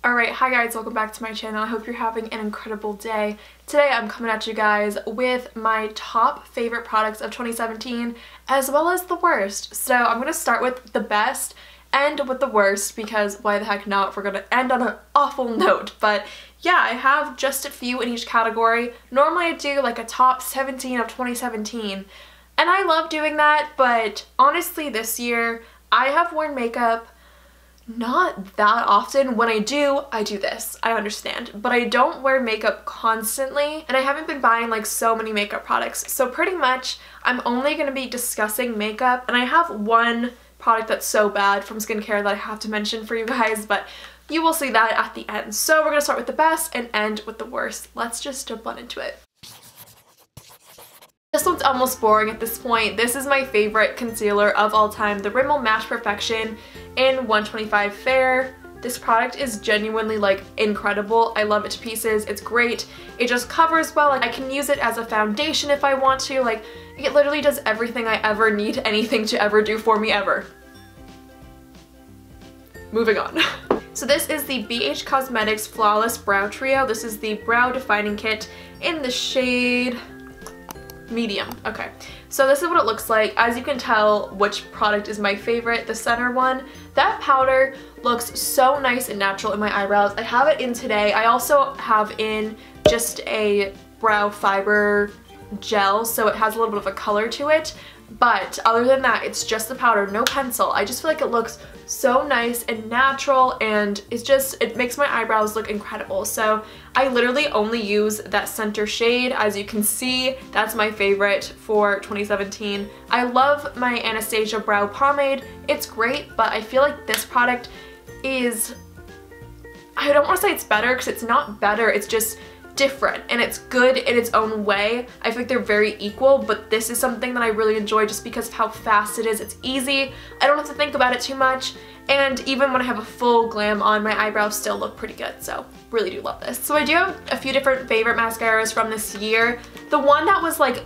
Alright, hi guys, welcome back to my channel. I hope you're having an incredible day. Today I'm coming at you guys with my top favorite products of 2017 as well as the worst. So I'm going to start with the best and with the worst because why the heck not? We're going to end on an awful note. But yeah, I have just a few in each category. Normally I do like a top 17 of 2017 and I love doing that, but honestly this year I have worn makeup not that often. When I do this. I understand. But I don't wear makeup constantly and I haven't been buying like so many makeup products. So pretty much I'm only going to be discussing makeup, and I have one product that's so bad from skincare that I have to mention for you guys, but you will see that at the end. So we're going to start with the best and end with the worst. Let's just jump on into it. This one's almost boring at this point. This is my favorite concealer of all time, the Rimmel Match Perfection in 125 Fair. This product is genuinely like incredible. I love it to pieces. It's great. It just covers well. Like I can use it as a foundation if I want to. Like it literally does everything I ever need anything to ever do for me ever. Moving on. So this is the BH Cosmetics Flawless Brow Trio. This is the brow defining kit in the shade medium. Okay, so this is what it looks like. As you can tell which product is my favorite, the center one. That powder looks so nice and natural in my eyebrows. I have it in today. I also have in just a brow fiber gel, so it has a little bit of a color to it. But other than that, it's just the powder, no pencil. I just feel like it looks so nice and natural, and it makes my eyebrows look incredible. So I literally only use that center shade. As you can see, that's my favorite for 2017. I love my Anastasia brow pomade. It's great, but I feel like this product is, I don't want to say it's better because it's not better, it's just different and it's good in its own way. I think they're very equal, but this is something that I really enjoy just because of how fast it is. It's easy. I don't have to think about it too much, and even when I have a full glam on, my eyebrows still look pretty good, so really do love this. So I do have a few different favorite mascaras from this year. The one that was like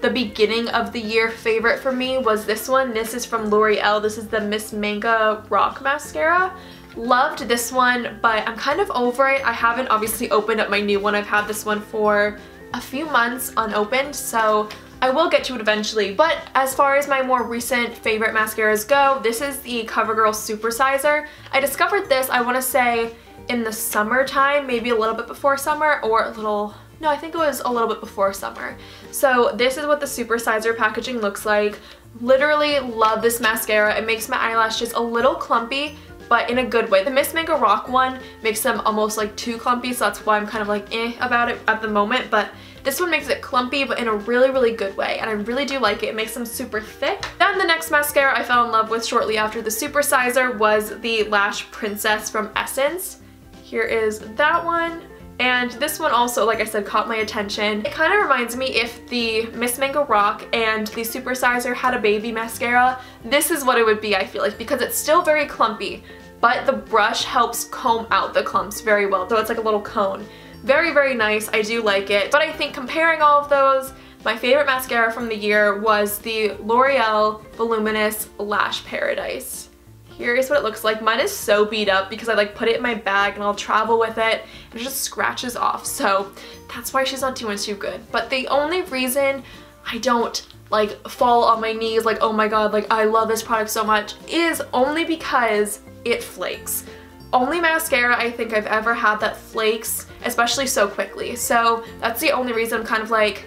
the beginning of the year favorite for me was this one. This is from L'Oreal. This is the Miss Manga Rock Mascara. Loved this one, but I'm kind of over it. I haven't obviously opened up my new one. I've had this one for a few months unopened, so I will get to it eventually. But as far as my more recent favorite mascaras go, this is the CoverGirl Supersizer. I discovered this, I want to say, in the summertime, maybe a little bit before summer, or a little, no, I think it was a little bit before summer. So this is what the Supersizer packaging looks like. Literally love this mascara. It makes my eyelashes a little clumpy, but in a good way. The Miss Manga Rock one makes them almost like too clumpy, so that's why I'm kind of like about it at the moment, but this one makes it clumpy but in a really, really good way, and I really do like it. It makes them super thick. Then the next mascara I fell in love with shortly after the Supersizer was the Lash Princess from Essence. Here is that one. And this one also, like I said, caught my attention. It kind of reminds me if the Miss Manga Rock and the Supersizer had a baby mascara, this is what it would be, I feel like, because it's still very clumpy, but the brush helps comb out the clumps very well, though it's like a little cone. Very, very nice. I do like it. But I think comparing all of those, my favorite mascara from the year was the L'Oreal Voluminous Lash Paradise. Here is what it looks like. Mine is so beat up because I like put it in my bag and I'll travel with it and it just scratches off, so that's why she's not doing too good. But the only reason I don't like fall on my knees like, oh my god, like I love this product so much, is only because it flakes. Only mascara I think I've ever had that flakes, especially so quickly. So that's the only reason I'm kind of like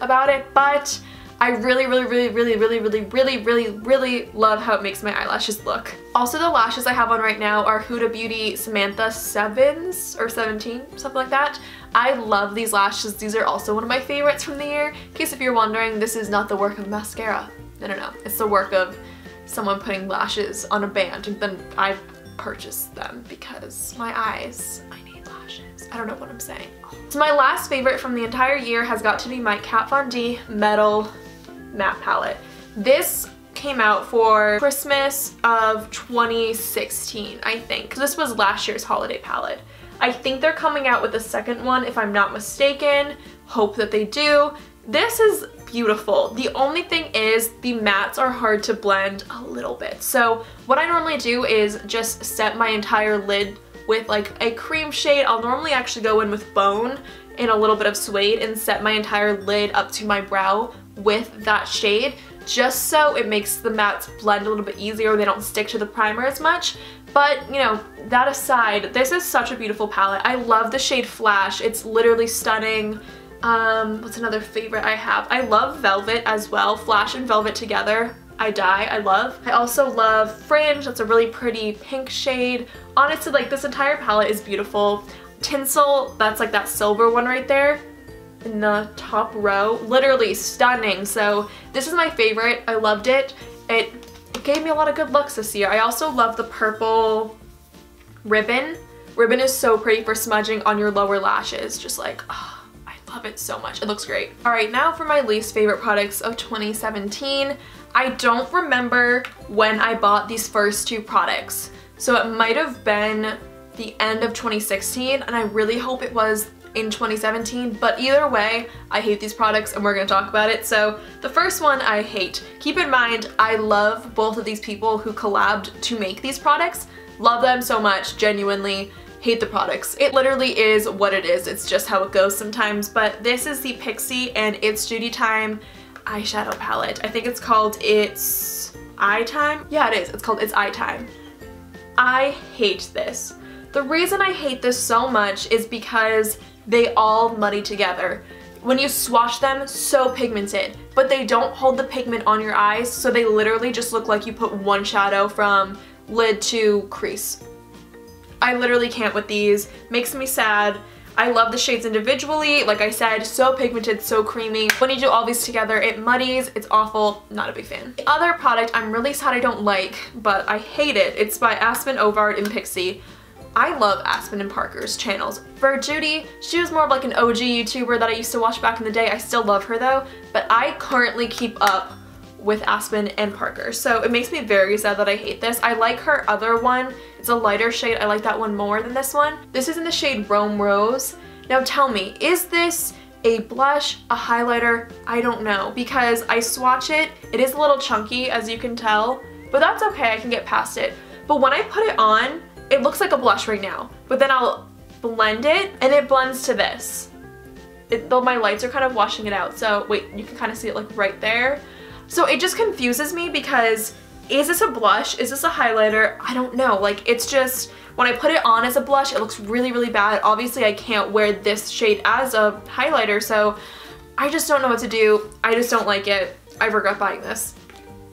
about it, but I really love how it makes my eyelashes look. Also, the lashes I have on right now are Huda Beauty Samantha 7s or 17, something like that. I love these lashes. These are also one of my favorites from the year. In case if you're wondering, this is not the work of mascara. No. It's the work of someone putting lashes on a band, and then I purchased them because my eyes, I need lashes. I don't know what I'm saying. So my last favorite from the entire year has got to be my Kat Von D Metal Matte Palette. This came out for Christmas of 2016, I think. This was last year's holiday palette. I think they're coming out with a second one if I'm not mistaken. Hope that they do. This is beautiful. The only thing is the mattes are hard to blend a little bit. So what I normally do is just set my entire lid with like a cream shade. I'll normally actually go in with Bone and a little bit of Suede and set my entire lid up to my brow with that shade, just so it makes the mattes blend a little bit easier, they don't stick to the primer as much. But, you know, that aside, this is such a beautiful palette. I love the shade Flash. It's literally stunning. What's another favorite I have? I love Velvet as well. Flash and Velvet together, I die, I love. I also love Fringe. That's a really pretty pink shade. Honestly, like, this entire palette is beautiful. Tinsel, that's like that silver one right there in the top row, literally stunning. So this is my favorite. I loved it. It gave me a lot of good looks this year. I also love the purple ribbon. Ribbon is so pretty for smudging on your lower lashes. Just like, oh, I love it so much. It looks great. All right, now for my least favorite products of 2017. I don't remember when I bought these first two products. So it might have been the end of 2016, and I really hope it was in 2017, but either way, I hate these products and we're gonna talk about it. So the first one I hate. Keep in mind, I love both of these people who collabed to make these products. Love them so much, genuinely. Hate the products. It literally is what it is. It's just how it goes sometimes, but this is the Pixi and It's Duty Time eyeshadow palette. I think it's called It's Eye Time. Yeah, it is. It's called It's Eye Time. I hate this. The reason I hate this so much is because they all muddy together. When you swatch them, so pigmented, but they don't hold the pigment on your eyes, so they literally just look like you put one shadow from lid to crease. I literally can't with these. Makes me sad. I love the shades individually. Like I said, so pigmented, so creamy. When you do all these together, it muddies. It's awful. Not a big fan. The other product I'm really sad I don't like, but I hate it. It's by Aspen Ovard and Pixi. I love Aspen and Parker's channels. For Judy, she was more of like an OG YouTuber that I used to watch back in the day. I still love her though, but I currently keep up with Aspen and Parker. So it makes me very sad that I hate this. I like her other one. It's a lighter shade. I like that one more than this one. This is in the shade Rome Rose. Now tell me, is this a blush, a highlighter? I don't know, because I swatch it. It is a little chunky, as you can tell, but that's okay. I can get past it. But when I put it on, it looks like a blush right now, but then I'll blend it and it blends to this. Though my lights are kind of washing it out, so wait, you can kind of see it like right there. So it just confuses me because is this a blush? Is this a highlighter? I don't know. Like, it's just, when I put it on as a blush, it looks really, really bad. Obviously, I can't wear this shade as a highlighter, so I just don't know what to do. I just don't like it. I regret buying this.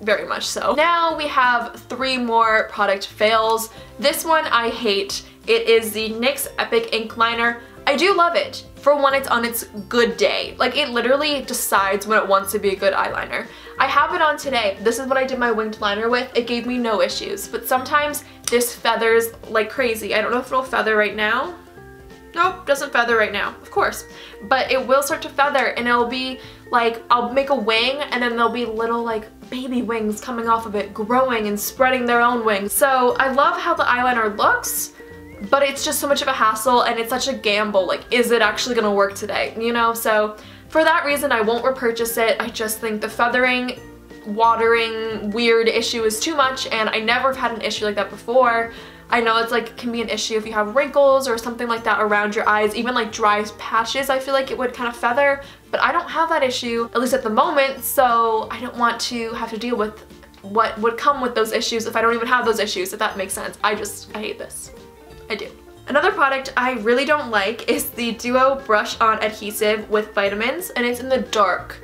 Very much so. Now we have 3 more product fails. This one I hate. It is the NYX Epic Ink Liner. I do love it for when it's on its good day. Like, it literally decides when it wants to be a good eyeliner. I have it on today. This is what I did my winged liner with. It gave me no issues, but sometimes this feathers like crazy. I don't know if it'll feather right now. Nope, doesn't feather right now, of course. But it will start to feather and it'll be like, I'll make a wing and then there'll be little like baby wings coming off of it, growing and spreading their own wings. So I love how the eyeliner looks, but it's just so much of a hassle and it's such a gamble. Like, is it actually gonna work today? You know, so for that reason, I won't repurchase it. I just think the feathering, watering, weird issue is too much, and I never have had an issue like that before. I know it's like, can be an issue if you have wrinkles or something like that around your eyes, even like dry patches, I feel like it would kind of feather, but I don't have that issue, at least at the moment, so I don't want to have to deal with what would come with those issues if I don't even have those issues, if that makes sense. I hate this. I do. Another product I really don't like is the Duo Brush On Adhesive with Vitamins, and it's in the dark.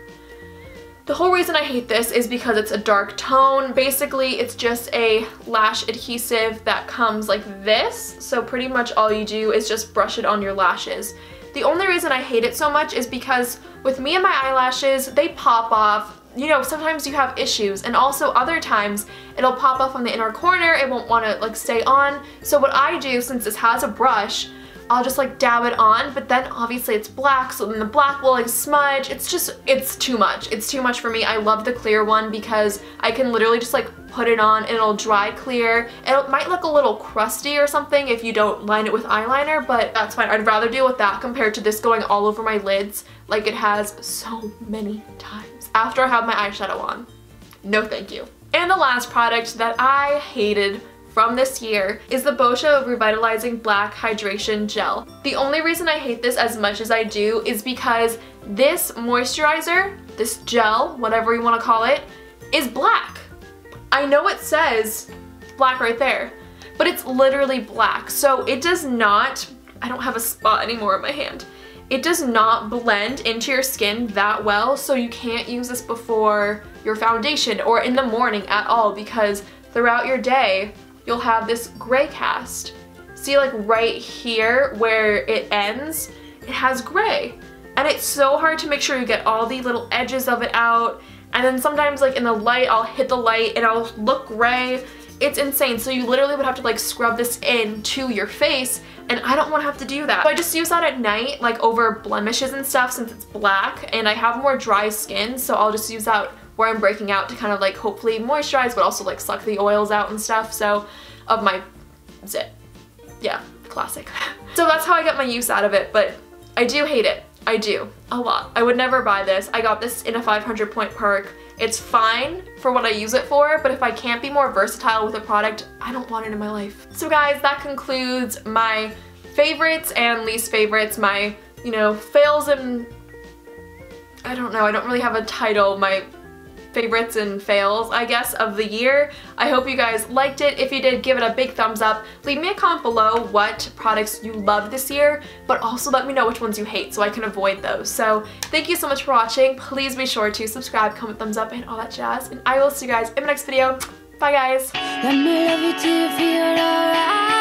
The whole reason I hate this is because it's a dark tone. Basically, it's just a lash adhesive that comes like this, so pretty much all you do is just brush it on your lashes. The only reason I hate it so much is because with me and my eyelashes, they pop off. You know, sometimes you have issues, and also other times it'll pop up on the inner corner, it won't want to like stay on. So what I do, since this has a brush, I'll just like dab it on, but then obviously it's black, so then the black will like smudge. It's too much. It's too much for me. I love the clear one because I can literally just like put it on and it'll dry clear. It might look a little crusty or something if you don't line it with eyeliner, but that's fine. I'd rather deal with that compared to this going all over my lids like it has so many times after I have my eyeshadow on. No thank you. And the last product that I hated from this year is the Boscia Revitalizing Black Hydration Gel. The only reason I hate this as much as I do is because this moisturizer, this gel, whatever you want to call it, is black. I know it says black right there, but it's literally black. So it does not, I don't have a spot anymore on my hand. It does not blend into your skin that well, so you can't use this before your foundation or in the morning at all, because throughout your day, you'll have this gray cast. See, like right here where it ends, it has gray. And it's so hard to make sure you get all the little edges of it out. And then sometimes like in the light, I'll hit the light and I'll look gray. It's insane. So you literally would have to like scrub this into your face, and I don't want to have to do that. So I just use that at night, like over blemishes and stuff, since it's black and I have more dry skin, so I'll just use that where I'm breaking out to kind of like hopefully moisturize, but also like suck the oils out and stuff, so of my zit. Yeah, classic. So that's how I get my use out of it, but I do hate it. I do, a lot. I would never buy this. I got this in a 500 point perk. It's fine for what I use it for, but if I can't be more versatile with a product, I don't want it in my life. So guys, that concludes my favorites and least favorites, my, you know, fails and, I don't know, I don't really have a title, my favorites and fails, I guess, of the year. I hope you guys liked it. If you did, give it a big thumbs up. Leave me a comment below what products you loved this year, but also let me know which ones you hate so I can avoid those. So thank you so much for watching. Please be sure to subscribe, comment, thumbs up, and all that jazz. And I will see you guys in my next video. Bye guys! Let me love you till you feel alright.